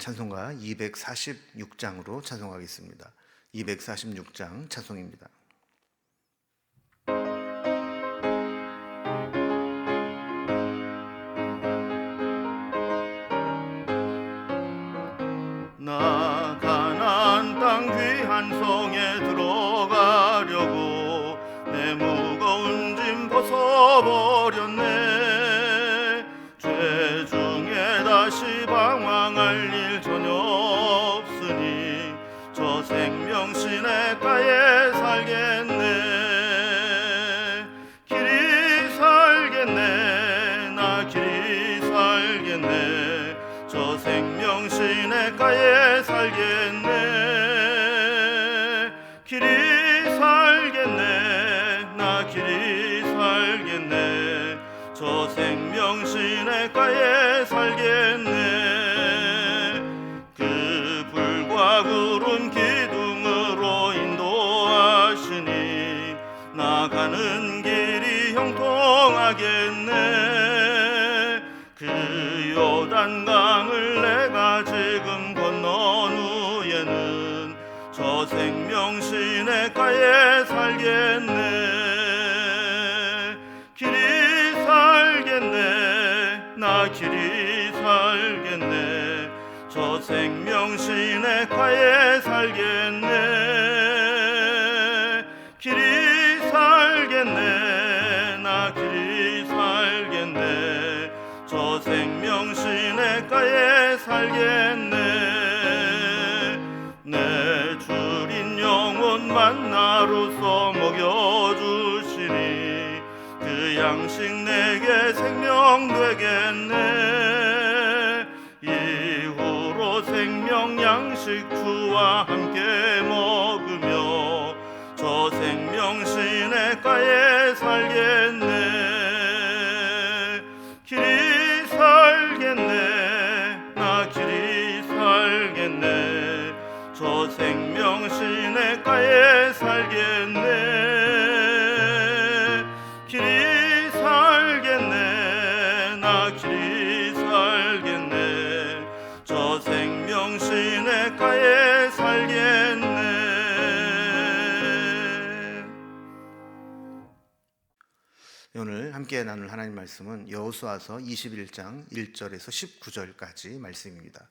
찬송가 246장으로 찬송하겠습니다. 246장 찬송입니다. 나 가나안 땅 귀한 성에 들어가려고 내 무거운 짐 벗어버렸네. 죄 중에 다시 방황할 일 전혀 없으니 저 생명 시냇가에 살겠네. 길이 살겠네. 나 길이 살겠네. 저 생명 시냇가에 살겠네. 길이 살겠네. 나 길이 살겠네. 저 생명 시냇가에 살겠네. 그 불과 구름 기둥으로 인도하시니 나가는 길이 형통하겠네. 그 요단강을 내가 지금 건넌 후에는 저 생명 시냇가에 살겠네. 길이 살겠네. 나 길이 살겠네. 저 생명 시냇가에 살겠네. 길이 살겠네. 나 길이 살겠네. 저 생명 시냇가에 살겠네. 내 주린 영혼 만나로서 먹여주시니 그 양식 내게 생명 되겠네. 이후로 생명 양식 주와 함께 먹으며 저 생명 시냇가에 살겠네. 길이 살겠네. 나 길이 살겠네. 저 생명 시냇가에 살겠네. 길이 살겠네. 나 길이 살겠네. 저 생명 시냇가에 살겠네. 오늘 함께 나눌 하나님 말씀은 여호수아서 21장 1절에서 19절까지 말씀입니다.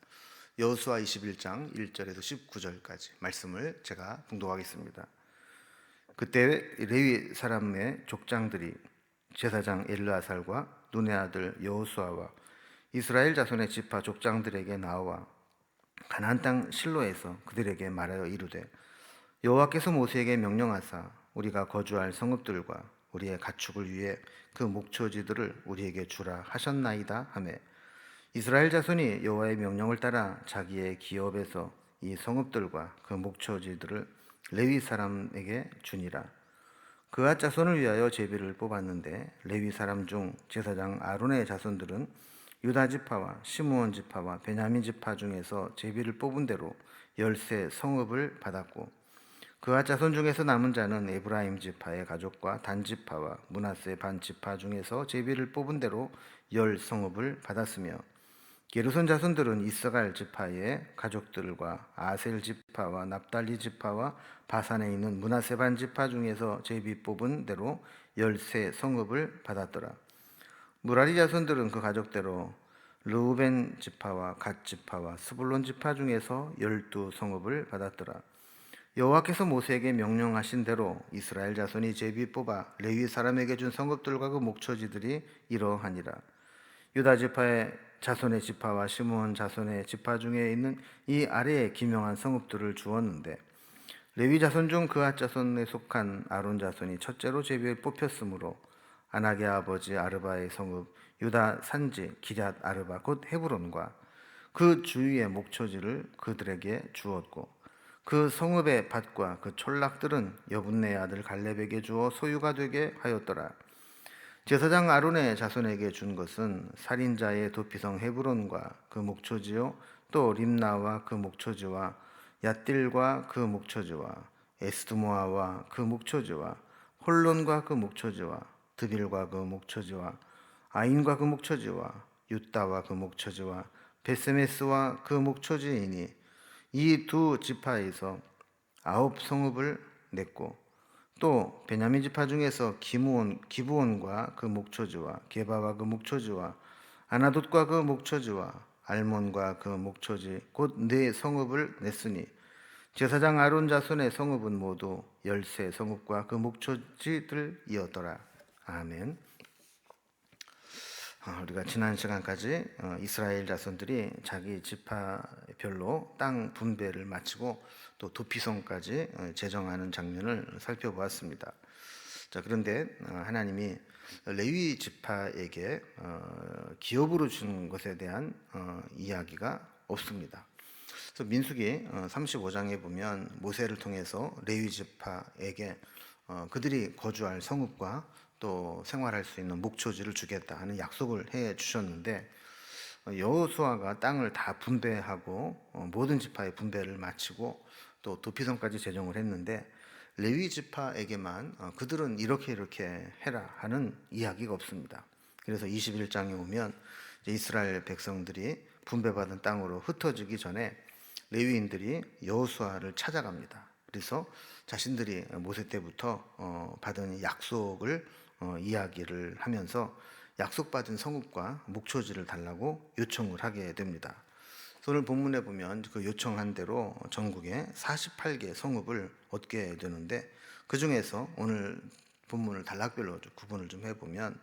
여호수아 21장 1절에서 19절까지 말씀을 제가 봉독하겠습니다. 그때 레위 사람의 족장들이 제사장 엘르아살과 눈의 아들 여호수아와 이스라엘 자손의 지파 족장들에게 나와 가나안 땅 실로에서 그들에게 말하여 이르되 여호와께서 모세에게 명령하사 우리가 거주할 성읍들과 우리의 가축을 위해 그 목초지들을 우리에게 주라 하셨나이다 하매 이스라엘 자손이 여호와의 명령을 따라 자기의 기업에서 이 성읍들과 그 목초지들을 레위 사람에게 주니라. 그앗 자손을 위하여 제비를 뽑았는데 레위 사람 중 제사장 아론의 자손들은 유다 지파와 시므온 지파와 베냐민 지파 중에서 제비를 뽑은 대로 13 성읍을 받았고 그앗 자손 중에서 남은 자는 에브라임 지파의 가족과 단 지파와 므낫세 반 지파 중에서 제비를 뽑은 대로 10 성읍을 받았으며 게르손 자손들은 이스갈 지파의 가족들과 아셀 지파와 납달리 지파와 바산에 있는 므낫세 반 지파 중에서 제비 뽑은 대로 13 성읍을 받았더라. 무라리 자손들은 그 가족대로 르우벤 지파와 갓 지파와 스불론 지파 중에서 12 성읍을 받았더라. 여호와께서 모세에게 명령하신 대로 이스라엘 자손이 제비 뽑아 레위 사람에게 준 성읍들과 그 목초지들이 이러하니라. 유다 지파의 자손의 지파와 시므온 자손의 지파 중에 있는 이 아래에 기명한 성읍들을 주었는데 레위 자손 중 그앗 자손에 속한 아론 자손이 첫째로 제비를 뽑혔으므로 아낙의 아버지 아르바의 성읍 유다 산지 기럇 아르바 곧 헤브론과 그 주위의 목초지를 그들에게 주었고 그 성읍의 밭과 그 촌락들은 여분네의 아들 갈렙에게 주어 소유가 되게 하였더라. 제사장 아론의 자손에게 준 것은 살인자의 도피성 헤브론과 그 목초지요 또 림나와 그 목초지와 얏딜과 그 목초지와 에스드모아와 그 목초지와 홀론과 그 목초지와 드빌과 그 목초지와 아인과 그 목초지와 윳다와 그 목초지와 베세메스와 그 목초지이니 이 두 지파에서 9성읍을 냈고 또 베냐민 지파 중에서 기브온과 그 목초지와 게바와 그 목초지와 아나돗과 그 목초지와 알몬과 그 목초지 곧 네 성읍을 냈으니 제사장 아론 자손의 성읍은 모두 13성읍과 그 목초지들이었더라. 아멘. 우리가 지난 시간까지 이스라엘 자손들이 자기 지파별로 땅 분배를 마치고 또 도피성까지 제정하는 장면을 살펴보았습니다. 자, 그런데 하나님이 레위 지파에게 기업으로 준 것에 대한 이야기가 없습니다. 그래서 민수기 35장에 보면 모세를 통해서 레위 지파에게 그들이 거주할 성읍과 또 생활할 수 있는 목초지를 주겠다 하는 약속을 해 주셨는데 여호수아가 땅을 다 분배하고 모든 지파의 분배를 마치고 또 도피성까지 제정을 했는데 레위 지파에게만 그들은 이렇게 해라 하는 이야기가 없습니다. 그래서 21장에 오면 이스라엘 백성들이 분배받은 땅으로 흩어지기 전에 레위인들이 여호수아를 찾아갑니다. 그래서 자신들이 모세 때부터 받은 약속을 이야기를 하면서 약속받은 성읍과 목초지를 달라고 요청을 하게 됩니다. 오늘 본문에 보면 그 요청한 대로 전국에 48개 성읍을 얻게 되는데 그 중에서 오늘 본문을 단락별로 구분을 좀 해보면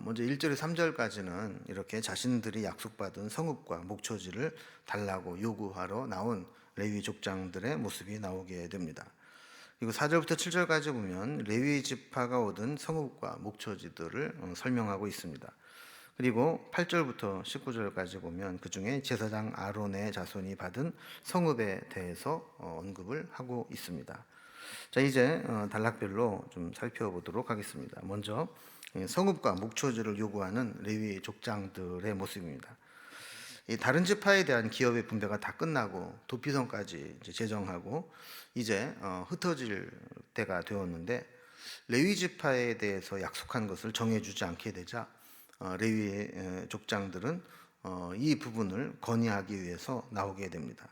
먼저 1절에 3절까지는 이렇게 자신들이 약속받은 성읍과 목초지를 달라고 요구하러 나온 레위 족장들의 모습이 나오게 됩니다. 그리고 4절부터 7절까지 보면 레위 지파가 얻은 성읍과 목초지들을 설명하고 있습니다. 그리고 8절부터 19절까지 보면 그 중에 제사장 아론의 자손이 받은 성읍에 대해서 언급을 하고 있습니다. 자, 이제 단락별로 좀 살펴보도록 하겠습니다. 먼저 성읍과 목초지를 요구하는 레위 족장들의 모습입니다. 이 다른 지파에 대한 기업의 분배가 다 끝나고 도피성까지 제정하고 이제 흩어질 때가 되었는데 레위 지파에 대해서 약속한 것을 정해주지 않게 되자 레위 족장들은 이 부분을 건의하기 위해서 나오게 됩니다.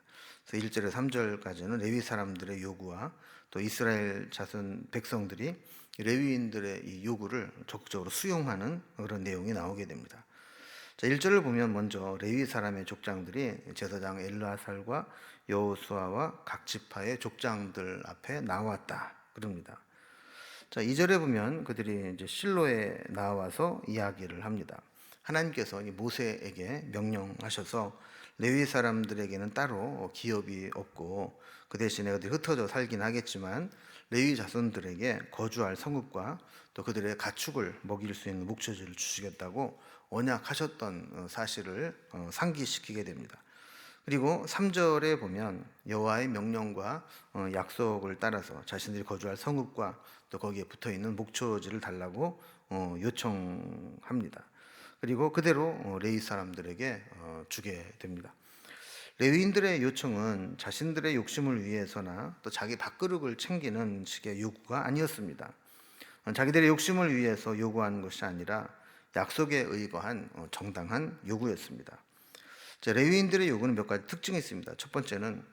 그래서 1절에 3절까지는 레위 사람들의 요구와 또 이스라엘 자손 백성들이 레위인들의 이 요구를 적극적으로 수용하는 그런 내용이 나오게 됩니다. 자, 1절을 보면 먼저 레위 사람의 족장들이 제사장 엘르아살과 여호수아와 각 지파의 족장들 앞에 나왔다 그럽니다. 자, 2절에 보면 그들이 이제 실로에 나와서 이야기를 합니다. 하나님께서 모세에게 명령하셔서 레위 사람들에게는 따로 기업이 없고 그 대신에 그들이 흩어져 살긴 하겠지만 레위 자손들에게 거주할 성읍과 또 그들의 가축을 먹일 수 있는 목초지를 주시겠다고 언약하셨던 사실을 상기시키게 됩니다. 그리고 3절에 보면 여호와의 명령과 약속을 따라서 자신들이 거주할 성읍과 또 거기에 붙어있는 목초지를 달라고 요청합니다. 그리고 그대로 레위 사람들에게 주게 됩니다. 레위인들의 요청은 자신들의 욕심을 위해서나 또 자기 밥그릇을 챙기는 식의 요구가 아니었습니다. 자기들의 욕심을 위해서 요구하는 것이 아니라 약속에 의거한 정당한 요구였습니다. 레위인들의 요구는 몇 가지 특징이 있습니다. 첫 번째는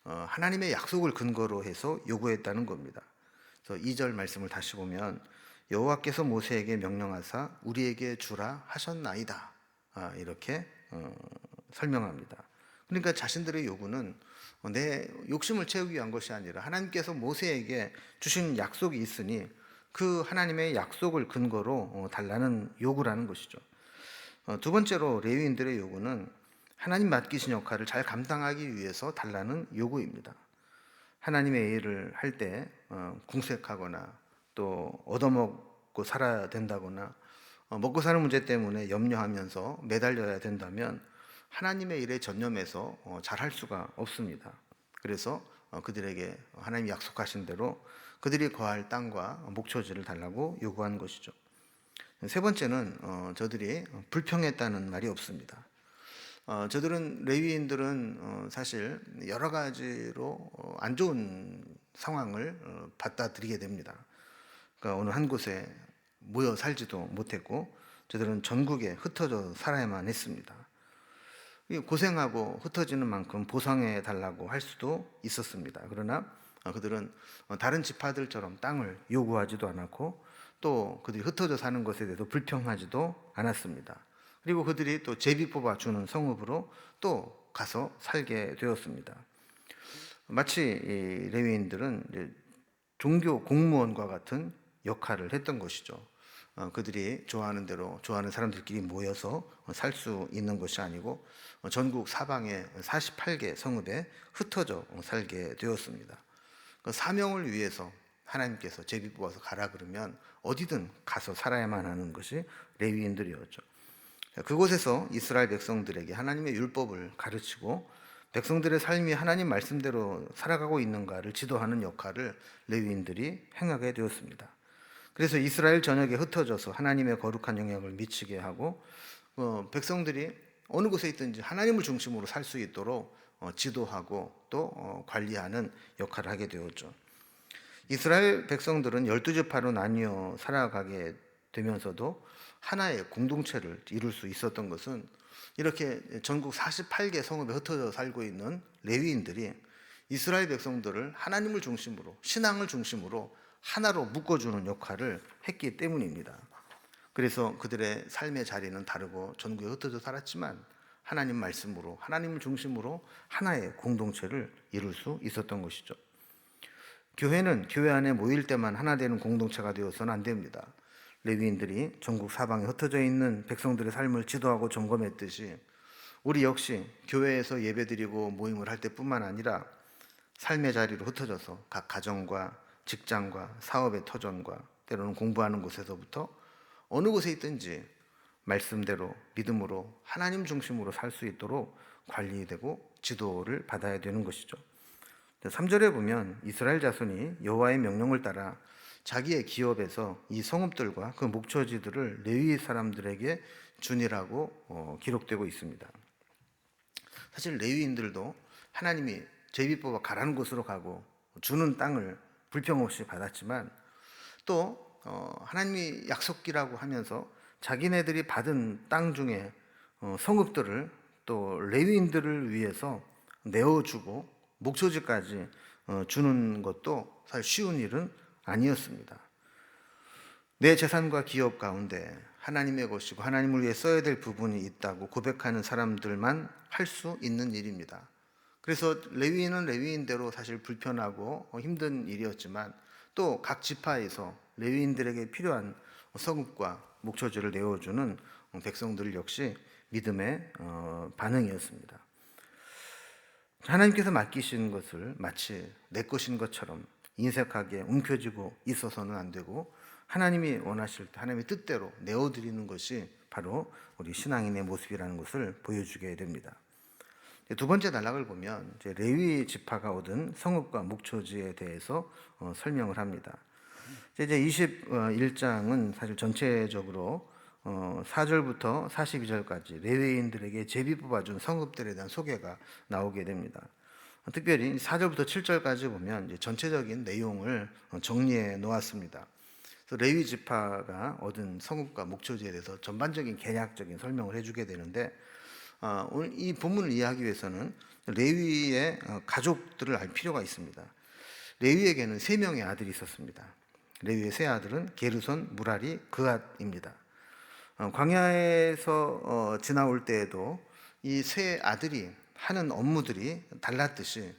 하나님의 약속을 근거로 해서 요구했다는 겁니다. 그래서 2절 말씀을 다시 보면 여호와께서 모세에게 명령하사 우리에게 주라 하셨나이다. 이렇게 설명합니다. 그러니까 자신들의 요구는 내 욕심을 채우기 위한 것이 아니라 하나님께서 모세에게 주신 약속이 있으니 그 하나님의 약속을 근거로 달라는 요구라는 것이죠. 두 번째로 레위인들의 요구는 하나님 맡기신 역할을 잘 감당하기 위해서 달라는 요구입니다. 하나님의 일을 할 때 궁색하거나 또 얻어먹고 살아야 된다거나 먹고 사는 문제 때문에 염려하면서 매달려야 된다면 하나님의 일에 전념해서 잘할 수가 없습니다. 그래서 그들에게 하나님이 약속하신 대로 그들이 거할 땅과 목초지를 달라고 요구한 것이죠. 세 번째는 저들이 불평했다는 말이 없습니다. 저들은 레위인들은 사실 여러 가지로 안 좋은 상황을 받아들이게 됩니다. 그러니까 어느 한 곳에 모여 살지도 못했고 저들은 전국에 흩어져 살아야만 했습니다. 이 고생하고 흩어지는 만큼 보상해 달라고 할 수도 있었습니다. 그러나 그들은 다른 지파들처럼 땅을 요구하지도 않았고 또 그들이 흩어져 사는 것에 대해서 불평하지도 않았습니다. 그리고 그들이 또 제비 뽑아 주는 성읍으로 또 가서 살게 되었습니다. 마치 이 레위인들은 이제 종교 공무원과 같은 역할을 했던 것이죠. 그들이 좋아하는 대로 좋아하는 사람들끼리 모여서 살 수 있는 것이 아니고 전국 사방의 48개 성읍에 흩어져 살게 되었습니다. 그 사명을 위해서 하나님께서 제비 뽑아서 가라 그러면 어디든 가서 살아야만 하는 것이 레위인들이었죠. 그곳에서 이스라엘 백성들에게 하나님의 율법을 가르치고 백성들의 삶이 하나님 말씀대로 살아가고 있는가를 지도하는 역할을 레위인들이 행하게 되었습니다. 그래서 이스라엘 전역에 흩어져서 하나님의 거룩한 영향을 미치게 하고 백성들이 어느 곳에 있든지 하나님을 중심으로 살 수 있도록 지도하고 또 관리하는 역할을 하게 되었죠. 이스라엘 백성들은 12지파로 나뉘어 살아가게 되면서도 하나의 공동체를 이룰 수 있었던 것은 이렇게 전국 48개 성읍에 흩어져 살고 있는 레위인들이 이스라엘 백성들을 하나님을 중심으로 신앙을 중심으로 하나로 묶어주는 역할을 했기 때문입니다. 그래서 그들의 삶의 자리는 다르고 전국에 흩어져 살았지만 하나님 말씀으로 하나님을 중심으로 하나의 공동체를 이룰 수 있었던 것이죠. 교회는 교회 안에 모일 때만 하나 되는 공동체가 되어서는 안 됩니다. 레위인들이 전국 사방에 흩어져 있는 백성들의 삶을 지도하고 점검했듯이 우리 역시 교회에서 예배드리고 모임을 할 때뿐만 아니라 삶의 자리로 흩어져서 각 가정과 직장과 사업의 터전과 때로는 공부하는 곳에서부터 어느 곳에 있든지 말씀대로 믿음으로 하나님 중심으로 살 수 있도록 관리되고 지도를 받아야 되는 것이죠. 3절에 보면 이스라엘 자손이 여호와의 명령을 따라 자기의 기업에서 이 성읍들과 그 목초지들을 레위 사람들에게 주니라고 기록되고 있습니다. 사실 레위인들도 하나님이 제비 뽑아 가라는 곳으로 가고 주는 땅을 불평 없이 받았지만 또 하나님이 약속기라고 하면서 자기네들이 받은 땅 중에 성읍들을 또 레위인들을 위해서 내어주고 목초지까지 주는 것도 사실 쉬운 일은 아니었습니다. 내 재산과 기업 가운데 하나님의 것이고 하나님을 위해 써야 될 부분이 있다고 고백하는 사람들만 할 수 있는 일입니다. 그래서 레위인은 레위인대로 사실 불편하고 힘든 일이었지만 또 각 지파에서 레위인들에게 필요한 성읍과 목초지를 내어주는 백성들 역시 믿음의 반응이었습니다. 하나님께서 맡기신 것을 마치 내 것인 것처럼 인색하게 움켜쥐고 있어서는 안 되고 하나님이 원하실 때 하나님의 뜻대로 내어드리는 것이 바로 우리 신앙인의 모습이라는 것을 보여주게 됩니다. 두 번째 단락을 보면 레위 지파가 얻은 성읍과 목초지에 대해서 설명을 합니다. 이제 21장은 사실 전체적으로 4절부터 42절까지 레위인들에게 제비 뽑아준 성읍들에 대한 소개가 나오게 됩니다. 특별히 4절부터 7절까지 보면 이제 전체적인 내용을 정리해 놓았습니다. 그래서 레위 지파가 얻은 성읍과 목초지에 대해서 전반적인 개략적인 설명을 해주게 되는데 오늘 이 본문을 이해하기 위해서는 레위의 가족들을 알 필요가 있습니다. 레위에게는 3명의 아들이 있었습니다. 레위의 세 아들은 게르손, 무라리, 그앗입니다. 광야에서 지나올 때에도 이 세 아들이 하는 업무들이 달랐듯이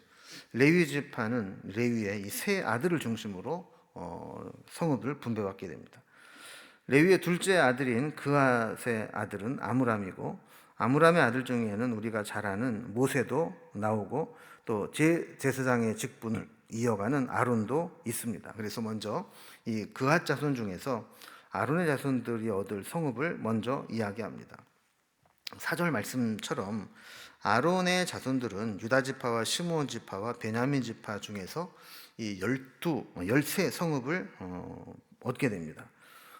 레위 지파는 레위의 이 세 아들을 중심으로 성읍을 분배받게 됩니다. 레위의 둘째 아들인 그앗의 아들은 아므람이고 아므람의 아들 중에는 우리가 잘 아는 모세도 나오고 또 제사장의 직분을 이어가는 아론도 있습니다. 그래서 먼저 이 그앗 자손 중에서 아론의 자손들이 얻을 성읍을 먼저 이야기합니다. 4절 말씀처럼 아론의 자손들은 유다 지파와 시므온 지파와 베냐민 지파 중에서 이 13 성읍을 얻게 됩니다.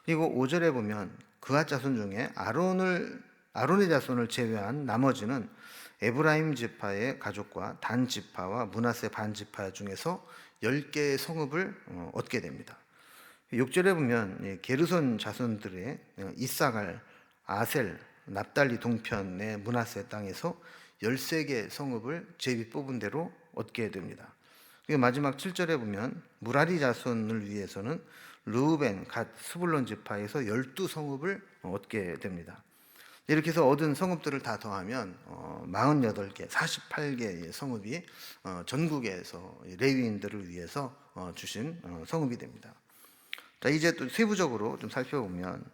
그리고 5절에 보면 그앗 자손 중에 아론의 자손을 제외한 나머지는 에브라임 지파의 가족과 단 지파와 므낫세 반 지파 중에서 10개의 성읍을 얻게 됩니다. 6절에 보면 게르손 자손들의 이사갈, 아셀, 납달리 동편의 므낫세 땅에서 13개 성읍을 제비 뽑은 대로 얻게 됩니다. 그리고 마지막 7절에 보면 무라리 자손을 위해서는 르우벤, 갓, 스불론 지파에서 12성읍을 얻게 됩니다. 이렇게 해서 얻은 성읍들을 다 더하면 48개, 48개의 성읍이 전국에서 레위인들을 위해서 주신 성읍이 됩니다. 자, 이제 또 세부적으로 좀 살펴보면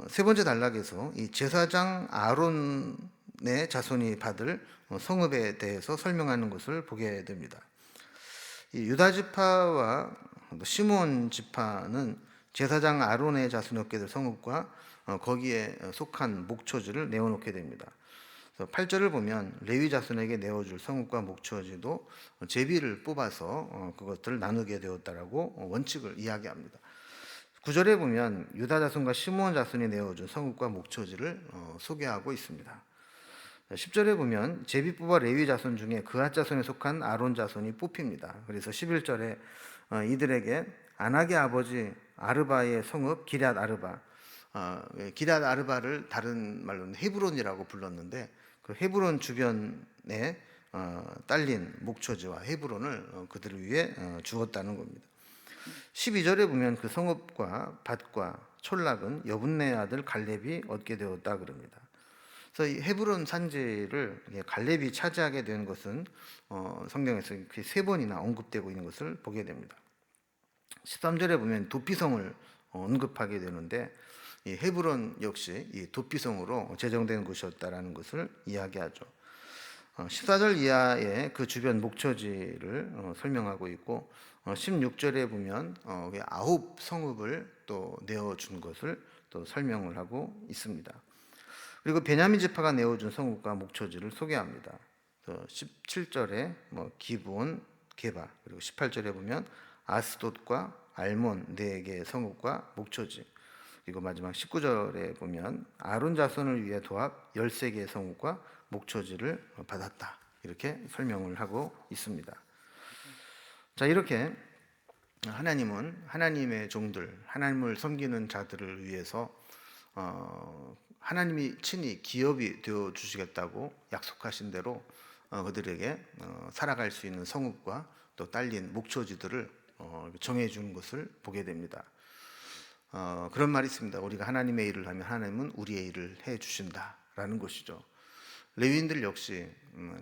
세 번째 단락에서 이 제사장 아론의 자손이 받을 성읍에 대해서 설명하는 것을 보게 됩니다. 이 유다 지파와 시므온 지파는 제사장 아론의 자손이 얻게 될 성읍과 거기에 속한 목초지를 내어놓게 됩니다. 그래서 8절을 보면 레위 자손에게 내어줄 성읍과 목초지도 제비를 뽑아서 그것들을 나누게 되었다라고 원칙을 이야기합니다. 9절에 보면 유다 자손과 시므온 자손이 내어준 성읍과 목초지를 소개하고 있습니다. 10절에 보면 제비 뽑아 레위 자손 중에 그앗 자손에 속한 아론 자손이 뽑힙니다. 그래서 11절에 이들에게 아낙의 아버지 아르바의 성읍 기럇 아르바, 기럇 아르바를 다른 말로는 헤브론이라고 불렀는데 그 헤브론 주변에 딸린 목초지와 헤브론을 그들을 위해 주었다는 겁니다. 12절에 보면 그 성읍과 밭과 촌락은 여분네 아들 갈렙이 얻게 되었다 그럽니다. 그래서 이 헤브론 산지를 갈렙이 차지하게 된 것은 성경에서 세 번이나 언급되고 있는 것을 보게 됩니다. 13절에 보면 도피성을 언급하게 되는데 이 헤브론 역시 이 도피성으로 제정된 곳이었다라는 것을 이야기하죠. 14절 이하의 그 주변 목초지를 설명하고 있고 16절에 보면 9 성읍을 또 내어준 것을 또 설명을 하고 있습니다. 그리고 베냐민 지파가 내어준 성읍과 목초지를 소개합니다. 17절에 기브온, 게바, 그리고 18절에 보면 아스돗과 알몬 4개의 성읍과 목초지, 그리고 마지막 19절에 보면 아론 자손을 위해 도합 13개의 성읍과 목초지를 받았다, 이렇게 설명을 하고 있습니다. 자, 이렇게 하나님은 하나님의 종들, 하나님을 섬기는 자들을 위해서 하나님이 친히 기업이 되어 주시겠다고 약속하신 대로 그들에게 살아갈 수 있는 성읍과 또 딸린 목초지들을 정해 주는 것을 보게 됩니다. 그런 말이 있습니다. 우리가 하나님의 일을 하면 하나님은 우리의 일을 해 주신다라는 것이죠. 레위인들 역시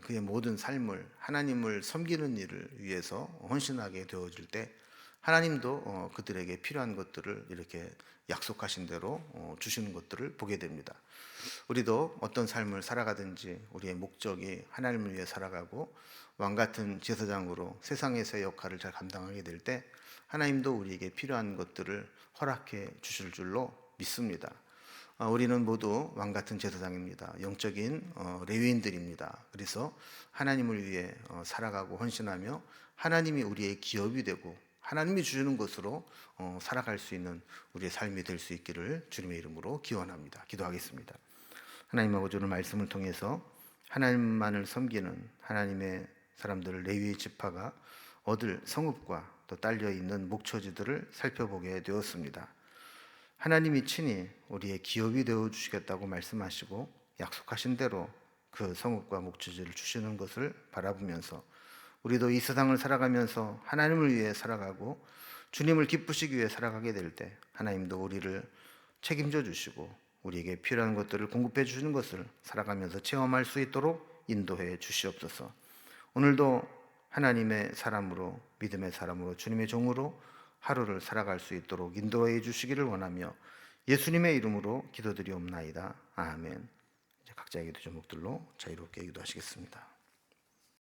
그의 모든 삶을 하나님을 섬기는 일을 위해서 헌신하게 되어질 때 하나님도 그들에게 필요한 것들을 이렇게 약속하신 대로 주시는 것들을 보게 됩니다. 우리도 어떤 삶을 살아가든지 우리의 목적이 하나님을 위해 살아가고 왕같은 제사장으로 세상에서의 역할을 잘 감당하게 될 때 하나님도 우리에게 필요한 것들을 허락해 주실 줄로 믿습니다. 우리는 모두 왕같은 제사장입니다. 영적인 레위인들입니다. 그래서 하나님을 위해 살아가고 헌신하며 하나님이 우리의 기업이 되고 하나님이 주시는 것으로 살아갈 수 있는 우리의 삶이 될 수 있기를 주님의 이름으로 기원합니다. 기도하겠습니다. 하나님 아버지, 오늘 말씀을 통해서 하나님만을 섬기는 하나님의 사람들 레위 지파가 얻을 성읍과 또 딸려 있는 목초지들을 살펴보게 되었습니다. 하나님이 친히 우리의 기업이 되어 주시겠다고 말씀하시고 약속하신 대로 그 성읍과 목초지를 주시는 것을 바라보면서 우리도 이 세상을 살아가면서 하나님을 위해 살아가고 주님을 기쁘시기 위해 살아가게 될 때 하나님도 우리를 책임져 주시고 우리에게 필요한 것들을 공급해 주시는 것을 살아가면서 체험할 수 있도록 인도해 주시옵소서. 오늘도 하나님의 사람으로, 믿음의 사람으로, 주님의 종으로 하루를 살아갈 수 있도록 인도해 주시기를 원하며 예수님의 이름으로 기도드리옵나이다. 아멘. 이제 각자의 기도 제목들로 자유롭게 기도하시겠습니다.